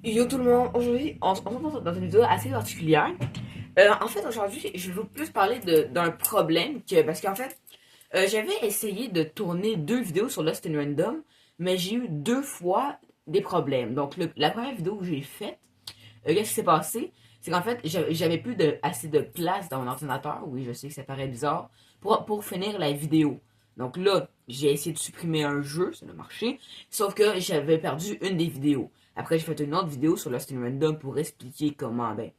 Yo tout le monde, aujourd'hui on se retrouve dans une vidéo assez particulière. En fait aujourd'hui je vais vous plus parler d'un problème que parce qu'en fait j'avais essayé de tourner deux vidéos sur Lost in Random, mais j'ai eu deux fois des problèmes. Donc la première vidéo que j'ai faite, qu'est-ce qui s'est passé? C'est qu'en fait j'avais plus assez de place dans mon ordinateur. Oui, je sais que ça paraît bizarre pour finir la vidéo. Donc là, j'ai essayé de supprimer un jeu, ça a marché, sauf que j'avais perdu une des vidéos. Après, j'ai fait une autre vidéo sur Lost in Random pour expliquer comment, ben,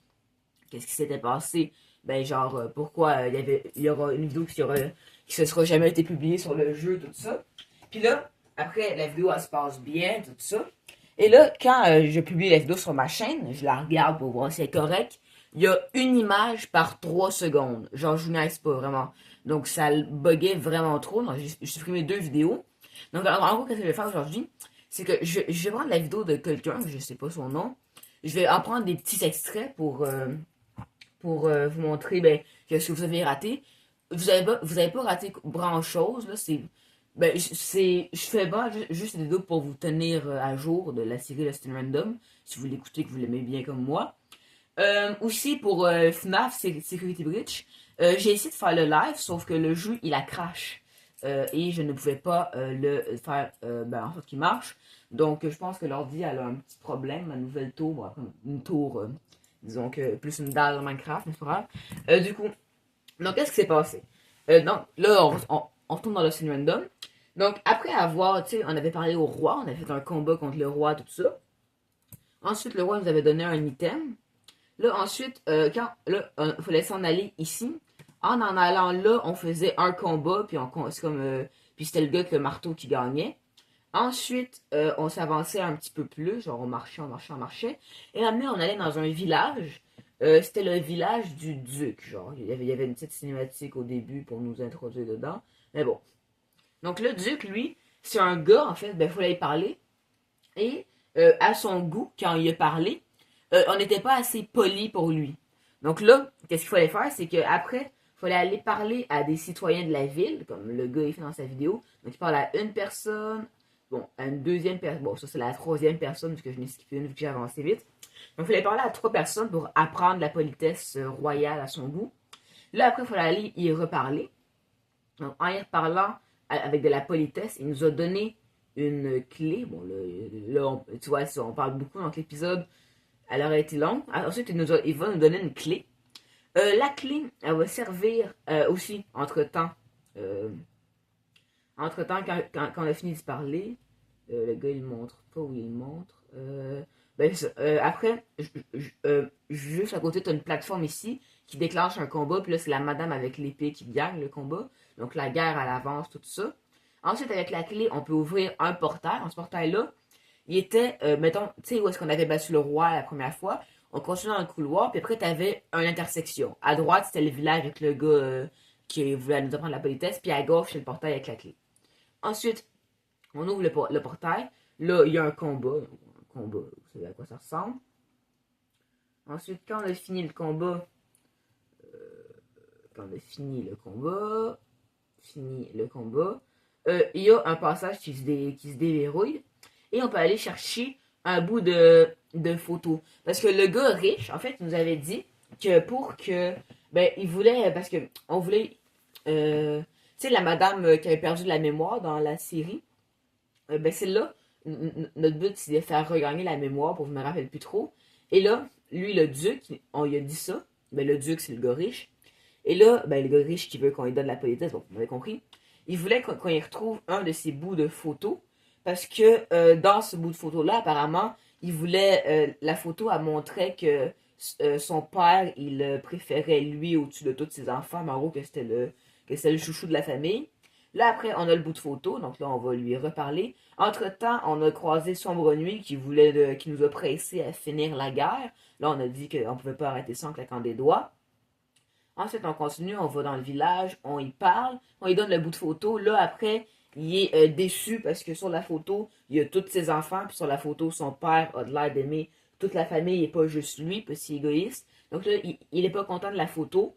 qu'est-ce qui s'était passé. Ben, genre, pourquoi il y aura une vidéo qui se sera jamais été publiée sur le jeu, tout ça. Puis là, après, la vidéo, elle se passe bien, tout ça. Et là, quand je publie la vidéo sur ma chaîne, je la regarde pour voir si elle est correcte. Il y a une image par 3 secondes. Genre, je vous niaise pas vraiment. Donc, ça buguait vraiment trop. Donc, j'ai supprimé deux vidéos. Donc, en gros, qu'est-ce que je vais faire aujourd'hui? C'est que je vais prendre la vidéo de quelqu'un, je sais pas son nom. Je vais en prendre des petits extraits pour vous montrer ben, que ce que vous avez raté. Vous avez pas raté grand chose, là. Je fais pas juste des vidéos pour vous tenir à jour de la série Lost in Random, si vous l'écoutez, que vous l'aimez bien comme moi. Aussi pour FNAF Security Breach, j'ai essayé de faire le live, sauf que le jeu il a crash. Et je ne pouvais pas le faire ben, en sorte qu'il marche. Donc je pense que l'ordi elle a un petit problème, ma nouvelle tour, bon, une tour, disons que plus une dalle dans Minecraft, mais c'est pas grave. Du coup, donc qu'est-ce qui s'est passé? Donc là, on retourne dans le scene random. Donc après avoir, tu sais, on avait parlé au roi, on avait fait un combat contre le roi, tout ça. Ensuite, le roi nous avait donné un item. Là, ensuite, quand là, il fallait s'en aller ici. En allant là, on faisait un combat, puis c'est comme, puis c'était le gars avec le marteau qui gagnait. Ensuite, on s'avançait un petit peu plus, genre on marchait, on marchait, on marchait. Et maintenant, on allait dans un village. C'était le village du duc, genre. Il y avait une petite cinématique au début pour nous introduire dedans. Mais bon. Donc le duc, lui, c'est un gars, en fait, ben, il fallait y parler. Et à son goût, quand il a parlé, on n'était pas assez poli pour lui. Donc là, qu'est-ce qu'il fallait faire, c'est qu'après, il fallait aller parler à des citoyens de la ville, comme le gars il fait dans sa vidéo. Donc il parle à une personne, bon, à une deuxième personne, bon, ça c'est la troisième personne, parce que je n'ai skippé une vu que j'ai avancé vite. Donc il fallait parler à trois personnes pour apprendre la politesse royale à son goût. Là, après, il fallait aller y reparler. Donc, en y reparlant avec de la politesse, il nous a donné une clé. Bon, tu vois, on parle beaucoup dans l'épisode. Elle aurait été longue. Ensuite, il va nous donner une clé. La clé, elle va servir aussi, entre-temps. Euh, Entre-temps, quand on a fini de parler, le gars, il montre pas où il montre. Ben, après, juste à côté, tu as une plateforme ici qui déclenche un combat. Puis là, c'est la madame avec l'épée qui gagne le combat. Donc la guerre à l'avance, tout ça. Ensuite, avec la clé, on peut ouvrir un portail. Dans ce portail-là, il était, mettons, tu sais, où est-ce qu'on avait battu le roi la première fois. On continue dans le couloir, puis après, tu avais une intersection. À droite, c'était le village avec le gars qui voulait nous apprendre la politesse. Puis à gauche, c'est le portail avec la clé. Ensuite, on ouvre le portail. Là, il y a un combat. Un combat, vous savez à quoi ça ressemble. Ensuite, quand on a fini le combat, il y a un passage qui se déverrouille et on peut aller chercher un bout de photo. Parce que le gars riche, en fait, nous avait dit que pour que, ben, il voulait, parce que on voulait, tu sais, la madame qui avait perdu de la mémoire dans la série, ben celle-là, notre but, c'est de faire regagner la mémoire pour que je me rappelle plus trop. Et là, lui, le duc, on lui a dit ça. Ben, le duc, c'est le gars riche. Et là, ben, le gars riche qui veut qu'on lui donne la politesse, bon, vous avez compris. Il voulait qu'on y retrouve un de ses bouts de photo. Parce que dans ce bout de photo-là, apparemment, il voulait. La photo, a montré que son père, il préférait lui au-dessus de tous ses enfants. Mais en gros, que c'était le chouchou de la famille. Là, après, on a le bout de photo, donc là, on va lui reparler. Entre-temps, on a croisé Sombre Nuit qui nous a pressé à finir la guerre. Là, on a dit qu'on ne pouvait pas arrêter ça en claquant des doigts. Ensuite, on continue, on va dans le village, on y parle, on lui donne le bout de photo. Là, après, il est déçu parce que sur la photo, il y a tous ses enfants, puis sur la photo, son père a de l'air d'aimer toute la famille et pas juste lui, parce qu'il est égoïste. Donc là, il est pas content de la photo.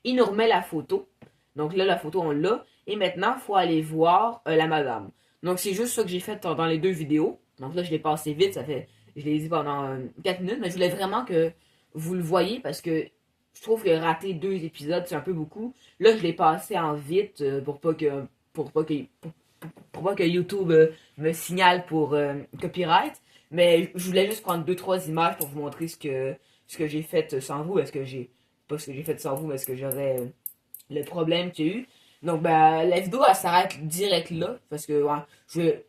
Il nous remet la photo. Donc là, la photo, on l'a. Et maintenant, il faut aller voir la madame. Donc c'est juste ça que j'ai fait dans les deux vidéos. Donc là, je l'ai passé vite. Ça fait Je l'ai dit pendant 4 minutes, mais je voulais vraiment que vous le voyez parce que je trouve que rater 2 épisodes, c'est un peu beaucoup. Là, je l'ai passé en vite pour pas que, pour, pour pas que YouTube me signale pour copyright. Mais je voulais juste prendre 2 3 images pour vous montrer ce que j'ai fait sans vous. Est-ce que j'ai. Pas ce que j'ai fait sans vous, mais ce que j'aurais. Le problème qu'il y a eu. Donc, ben, la vidéo, elle s'arrête direct là. Parce que, ouais, je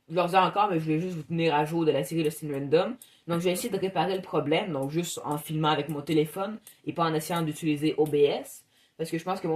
leur dis encore, mais je vais juste vous tenir à jour de la série Lost in Random. Donc, je vais essayer de réparer le problème. Donc, juste en filmant avec mon téléphone et pas en essayant d'utiliser OBS. Parce que je pense que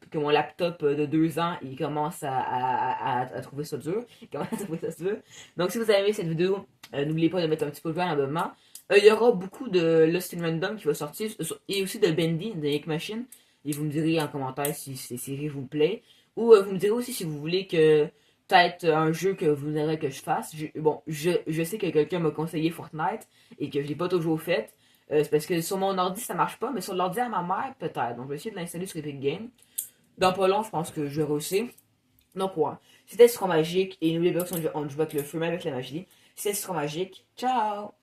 que mon laptop de 2 ans, il commence à trouver ça dur. Il commence à trouver ça dur. Donc, si vous avez aimé cette vidéo, n'oubliez pas de mettre un petit pouce bleu en abonnement. Il y aura beaucoup de Lost in Random qui va sortir. Et aussi de Bendy, de Ink Machine. Et vous me direz en commentaire si ces séries vous plaît. Ou vous me direz aussi si vous voulez que peut-être un jeu que vous aimeriez que je fasse. Bon, je sais que quelqu'un m'a conseillé Fortnite et que je l'ai pas toujours fait. C'est parce que sur mon ordi ça marche pas, mais sur l'ordi à ma mère peut-être. Donc je vais essayer de l'installer sur Epic Games. Dans pas long, je pense que je vais réussir. Donc ouais. C'était Citron Magique et n'oubliez pas qu'on joue avec le feu, même avec la magie. C'était Citron Magique. Ciao!